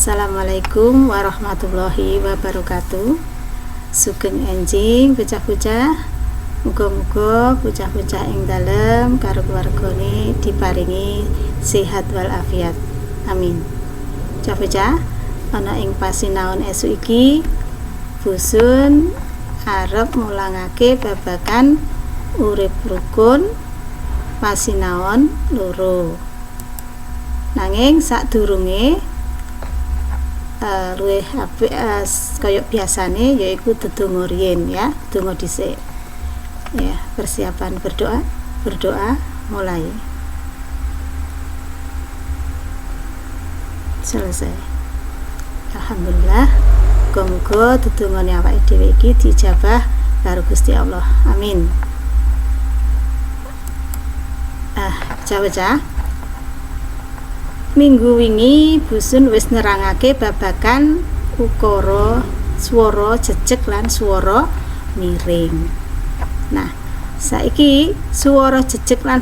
Assalamualaikum warahmatullahi wabarakatuh. Sugeng enjing bocah-bocah, muga-muga bocah-bocah ing dalem karo keluargane diparingi sehat walafiat. Amin. Bocah-bocah, ana ing pasinaon esuk iki Busun arep mulangake babagan urip rukun pasinaon loro. Nanging sadurunge luwih apik kaya biasane yaiku dedonga riyin ya, donga dhisik. Ya, persiapan berdoa mulai. Selesai. Alhamdulillah, muga-muga dedongane awake dhewe iki dijabah karo Gusti Allah. Amin. Bocah-bocah, minggu wingi Busun wis nerangake babagan ukara swara jejeg lan swara miring. Nah, saiki swara jejeg lan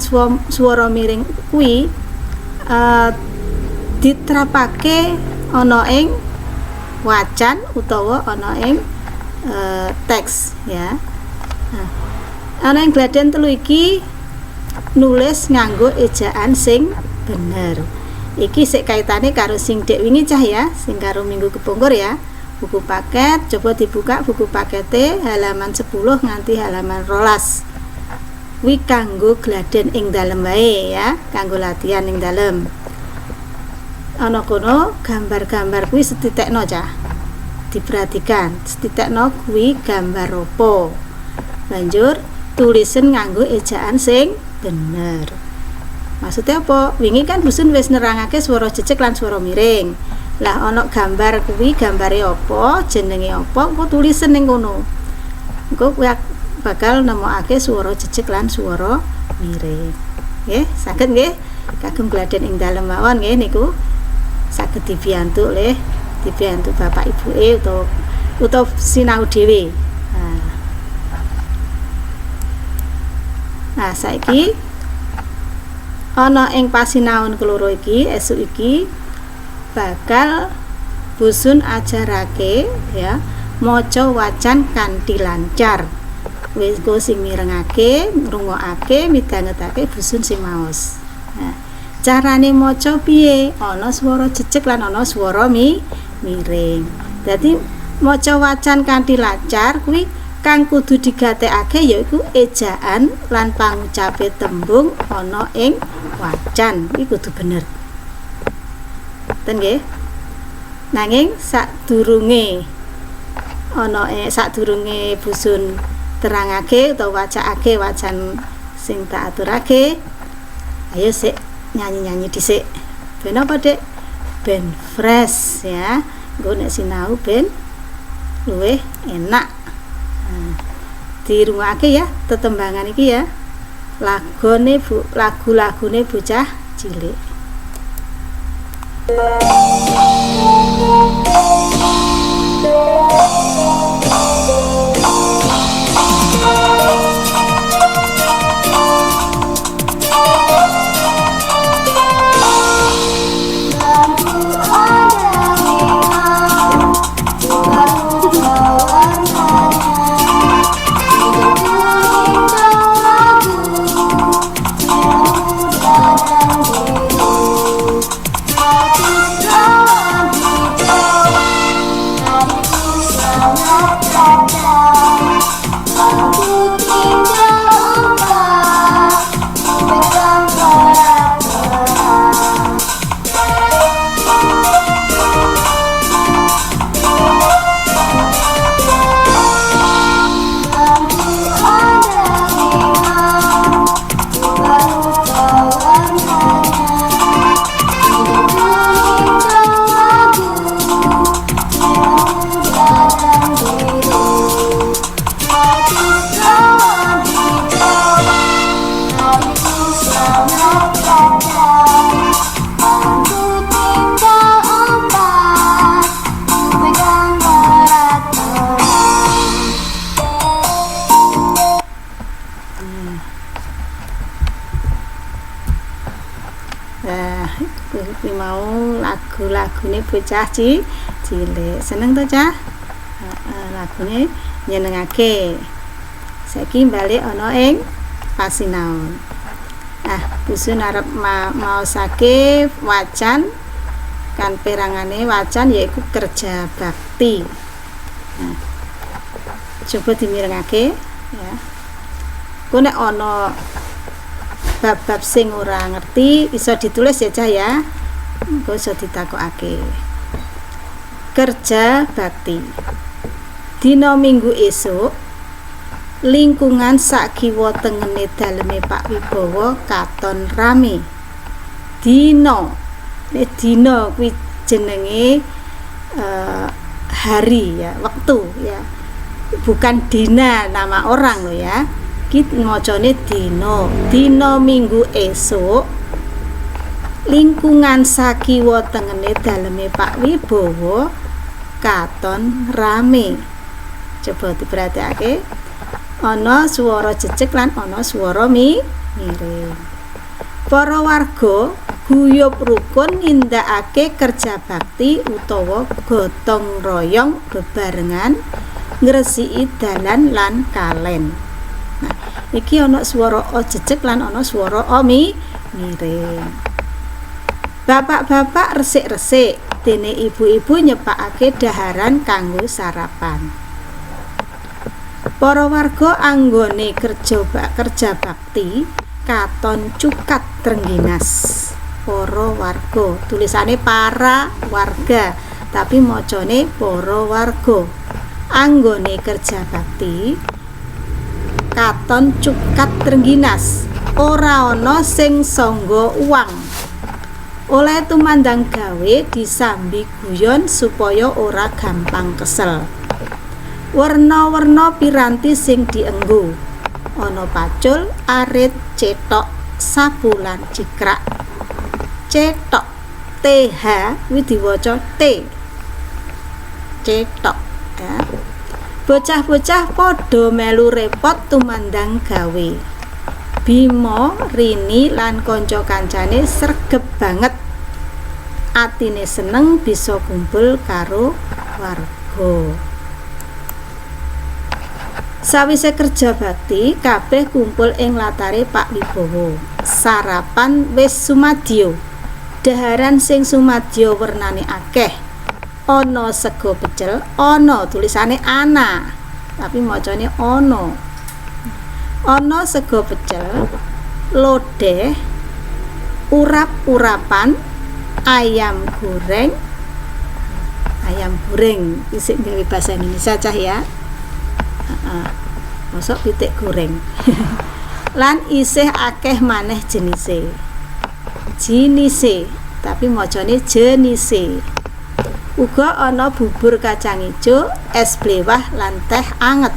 swara miring kuwi diterapake ana ing wacan utawa ana ing teks ya. Nah, ana ing gladen telu iki nulis nganggo ejaan sing bener. Iki sik kaitane karo sing dek wingi cah ya, sing karo minggu kepungkur ya. Buku paket, coba dibuka buku pakete halaman 10 nganti halaman 12. Kuwi kanggo gladen ing dalem wae ya, kanggo latihan ing dalem. Ana kono gambar-gambar kuwi setitekno cah. Diperhatikan, setitekno kuwi gambar apa. Banjur tulisen nganggo ejaan sing bener. Maksudnya apa? Wingi kan Busun wis nerangake swara jejeg lan swara miring. Lah ana gambar kuwi gambare apa, jenenge apa, engko tulisen ning kono. Engko kuwi bakal nemokake swara jejeg lan swara miring. Nggih, saged nggih kagem gladen ing dalem mawon nggih niku. Saged dibiyantu bapak ibuke utawa sinau dhewe. Nah, saiki ana ing pasinaon keloro iki esuk iki bakal Busun ajarake ya maca wacan kanthi lancar. Wis go sing mirengake, ngrungokake, midhangetake Busun sing maos. Nah, carane maca piye? Ana swara jejeg lan ana swara miring. Dadi maca wacan kanthi lancar kuwi kang kudu digatekake yaiku ejaan lan pangucape tembung ana ing wacan iki kudu bener. Ten nggih. Nanging sadurunge Busun terangake utawa wacake wacan sing tak aturake, ayo sik nyanyi-nyanyi dhisik. Ben apa, Dek? Ben fresh ya. Nggo nek sinau ben luwih enak. Dirungokake ya tetembangan iki ya. Lagu-lagune bocah cilik. Love kuwi mau lagu-lagune bocah cilik. Seneng to, Cah? Lagune nyenengake. Saiki balik ana ing pasinaon. Busun arep maosake wacan kan perangane wacan yaiku kerja bakti. Coba dimirengake ya. Ku nek ana bab-bab sing ora ngerti bisa ditulis ya, Cah ya. Engko iso ditakokake. Kerja bakti. Dina Minggu esuk lingkungan sak kiwa tengene daleme Pak Wibowo katon rame. Dina kuwi jenenge hari ya, waktu ya. Bukan dina nama orang loh ya. Ki macane dina Minggu esuk lingkungan sakiwa tengene daleme Pak Wibowo katon rame. Coba diperhatikake, ana swara jejeg lan ana swara miring. Para warga guyub rukun nindakake kerja bakti utawa gotong royong bebarengan ngresiki dalan lan kalen. Nah, iki ana swara o jejeg lan ana swara o miring. Bapak-bapak resik-resik, dene ibu-ibu nyepakake daharan kanggo sarapan. Para warga anggone kerja bakti katon cukat trengginas. Para warga, tulisane para warga, tapi macane para warga. Anggone kerja bakti katon cukat trengginas. Ora ana sing sangga uang. Oleh tumandang gawe disambi guyon supaya ora gampang kesel. Werna-werna piranti sing dienggo ana pacul, arit, cetok, sapu lan cikrak. Cetok TH kuwi diwaca T. Cetok ya. Bocah-bocah padha melu repot tumandang gawe. Bima, Rini lan kanca-kancane sregep banget. Atine seneng bisa kumpul karo warga. Sawise kerja bakti, kabeh kumpul ing latare Pak Wibowo. Sarapan wis sumadya. Daharan sing sumadya wernane akeh. Ana sego pecel, ana tulisane ana, tapi macane ana. Ana sego pecel, lodeh, urap-urapan, ayam goreng. Isik gawe bahasa Indonesia, Cah ya. Mosok pitik goreng. Lan isih akeh maneh jenise, tapi macane jenise. Uga ana bubur kacang ijo, es blewah lan teh anget.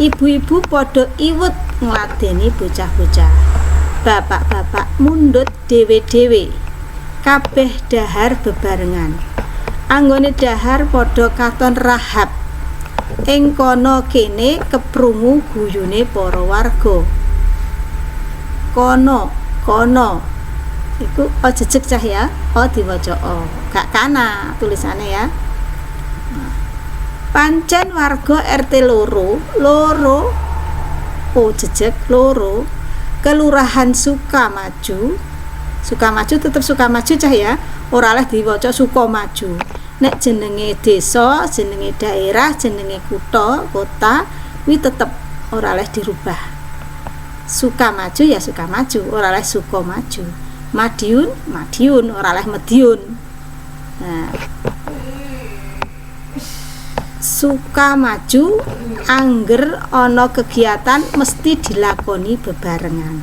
Ibu-ibu padha iwut ngladeni bocah-bocah. Bapak-bapak mundhut dhewe-dhewe. Kabeh dahar bebarengan. Anggone dahar padha katon rahab. Ing kono kene keprungu guyune para warga. Kono iku o jejeg, Cah ya, o diwaca o, gak kana tulisane ya. Pancen warga RT loro o jejeg loro, Kelurahan Sukamaju tetep Sukamaju, Cah ya, ora oleh diwaca Sukamaju. Nek jenenge desa, jenenge daerah, jenenge kota kuwi tetep ora oleh dirubah. Sukamaju ya Sukamaju, ora oleh Sukamaju. Madiun, ora oleh Mediun. Nah, Sukamaju angger ana kegiatan mesti dilakoni bebarengan.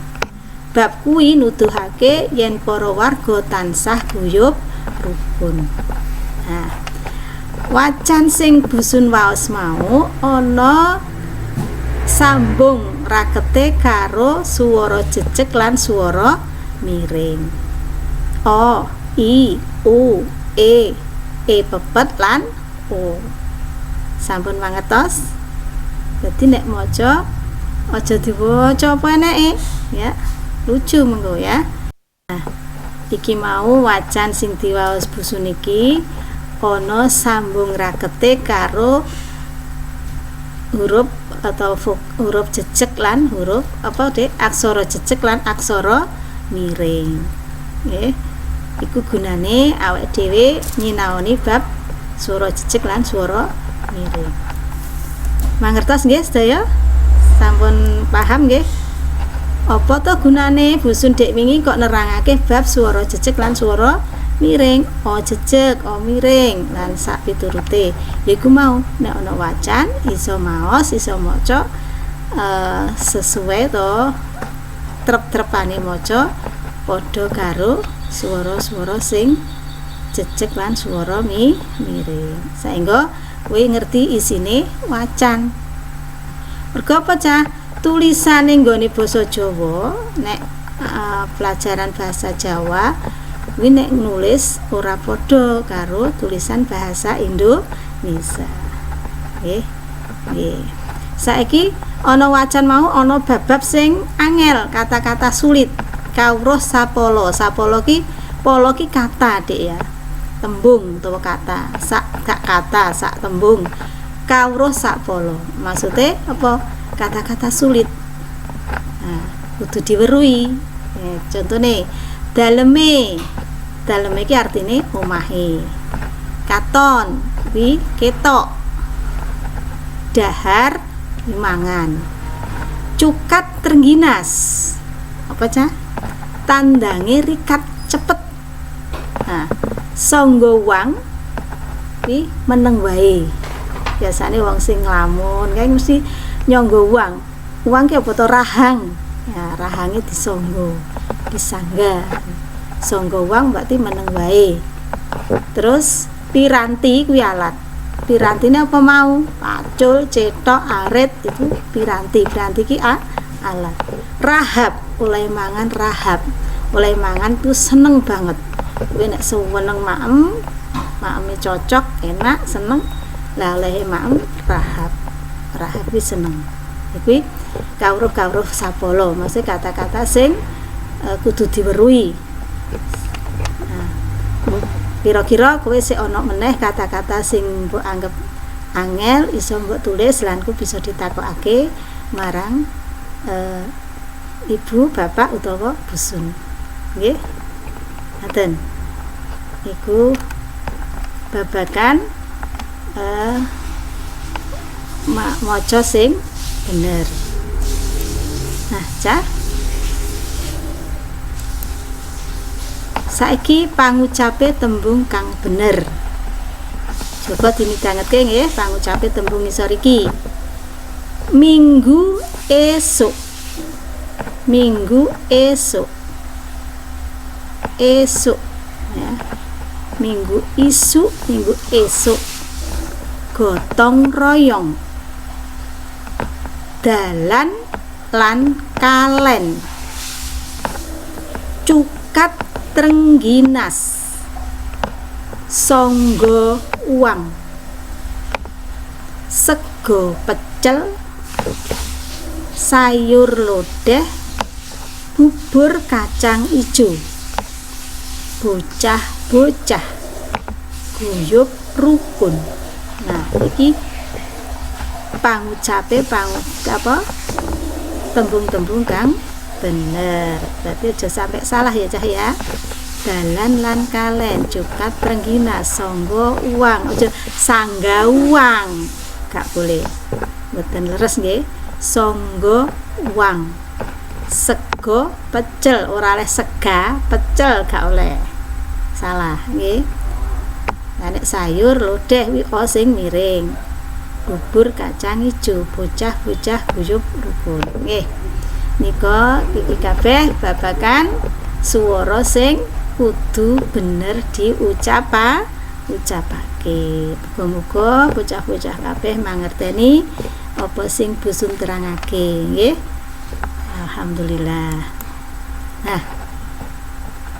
Bab kuwi nuduhake yen para warga tansah guyub rukun. Nah, wacan sing busun waos mau ana sambung rakete karo swara jejeg lan swara miring. O, I, U, E pepet lan O. Sampun mangertos? Dadi nek maca aja diwaca apa eneke ya. Lucu mengko ya. Nah, iki mau wacan sing diwaos busun iki ana sambung rakete karo huruf atau huruf jejeg lan huruf apa Dek, aksara jejeg lan aksara miring. Nggih. Iku gunane awake dhewe nyinaoni bab swara jejeg lan swara miring. Mangertos nggih sedaya? Sampun paham nggih? Apa to gunane busun Dek wingi kok nerangake bab swara jejeg lan swara miring, o jejeg, o miring lan sak piturute. Yaiku mau nek ana wacan iso maos, iso maca sesuai to trep-trepane maca padha karo swara-swara sing jejeg lan swara miring. Saengga kowe ngerti isine wacan. Mergo apa Cah? Tulisane nggone basa Jawa nek pelajaran bahasa Jawa kuwi nek nulis ora padha karo tulisan bahasa Indonesia. Nggih. Nggih. Saiki ana wacan mau ana bab-bab sing angel, kata-kata sulit. Kawruh sapala. Sapala ki pala ki kata Dik ya. Tembung utawa kata. Sak gak kata, sak tembung. Kawruh sapala. Maksude apa? Kata-kata sulit. Nah, kudu diweruhi. Contone daleme. Daleme iki artine omahe. Katon kuwi ketok. Dahar mangan. Cukat trengginas. Apa Cah? Tandange rikat cepet. Nah, sangga wang kuwi meneng wae. Biasane wong sing nglamun kae mesti nyangga uang. Uang ki apa to rahang. Ya, rahange disangga, disangga. Sangga uang berarti meneng wae. Terus piranti kuwi alat. Pirantine apa mau? Pacul, cetok, arit itu piranti. Piranti ki alat. Rahab, oleh mangan rahab. Oleh mangan tuh seneng banget. Kuwi nek seneng maem cocok, enak, seneng. Lah oleh maem rahab. Rahab kuwi seneng. Kuwi kawruh-kawruh sapala, maksud kata-kata sing kudu diweruhi. Nah, kira-kira kowe sik ana meneh kata-kata sing mbok anggap angel iso mbok tulis lan ku bisa ditakokake marang ibu, bapak utawa busun. Nggih. Ngaten. Iku babagan maca sing bener. Nah, Cah. Saiki pangucape tembung kang bener. Coba dimidhangetke nggih pangucape tembung ngisor iki. Minggu esuk. Minggu esuk. Esuk ya. Minggu isu, minggu esuk. Gotong royong. Dalan lan kalen. Cukat trengginas. Sangga uang. Sego pecel. Sayur lodeh. Bubur kacang ijo. Bocah-bocah. Guyub rukun. Nah, iki pangucape tembung-tembung kang bener. Berarti aja sampai salah ya Cah ya. Dalan lan kalen, cukat trengginas, sangga uang. Aja sangga uang. Gak boleh. Mboten leres nggih. Sangga uang. Sego pecel, ora oleh sega, pecel gak oleh. Salah nggih. Nah, nek sayur lodeh wi sing miring. Bubur kacang ijo, bocah-bocah guyub rukun. Nggih. Nika iki kabeh babagan swara sing kudu bener ucapake. Muga-muga bocah-bocah kabeh mangerteni apa sing busun terangake, nggih. Alhamdulillah. Nah,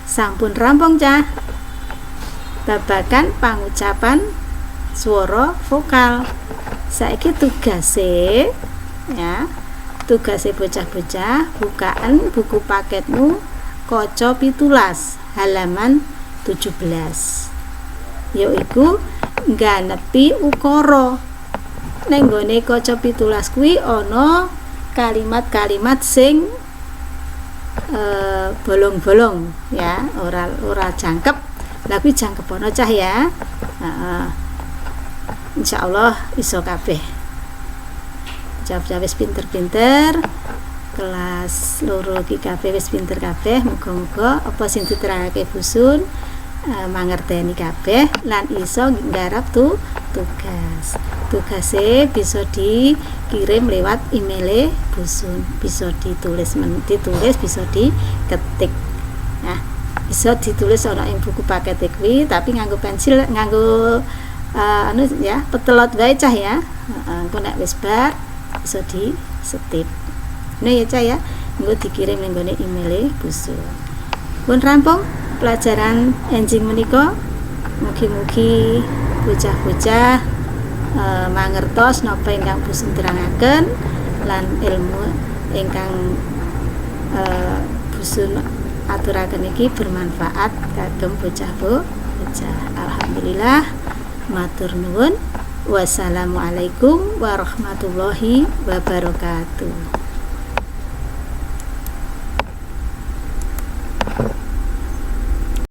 sampun rampung Cah. Babagan pangucapan swara vokal. Saiki tugase ya. Tugase bocah-bocah bukaan buku paketmu kaca 17 halaman 17 yaiku ngganepi ukara. Ning nggone kaca 17 kuwi ana kalimat-kalimat sing bolong-bolong ya, ora jangkep. Lah kuwi jangkep ana cah ya. Insyaallah iso kabeh. Jawab wis pinter-pinter. Kelas loro iki kabeh wis pinter kabeh. Muga-muga apa sing diterangake Bu Sun mangerteni kabeh lan iso nggarap tugasnya bisa dikirim lewat email Bu Sun, bisa ditulis bisa diketik. Nah, bisa ditulis ana ing buku paket kuwi tapi nganggo pensil, nganggo ya petelot wae cah ya. Engko nek wis bar bisa di setip. Nah ya cah ya, engko dikirim ning gone email Bu Sun. Pun rampung pelajaran enjing menika. Mugi-mugi bocah-bocah mangertos napa ingkang Bu Sun terangaken lan ilmu ingkang Bu Sun aturaken iki bermanfaat kagem bocah-bocah. Alhamdulillah, matur nuwun. Wassalamualaikum warahmatullahi wabarakatuh.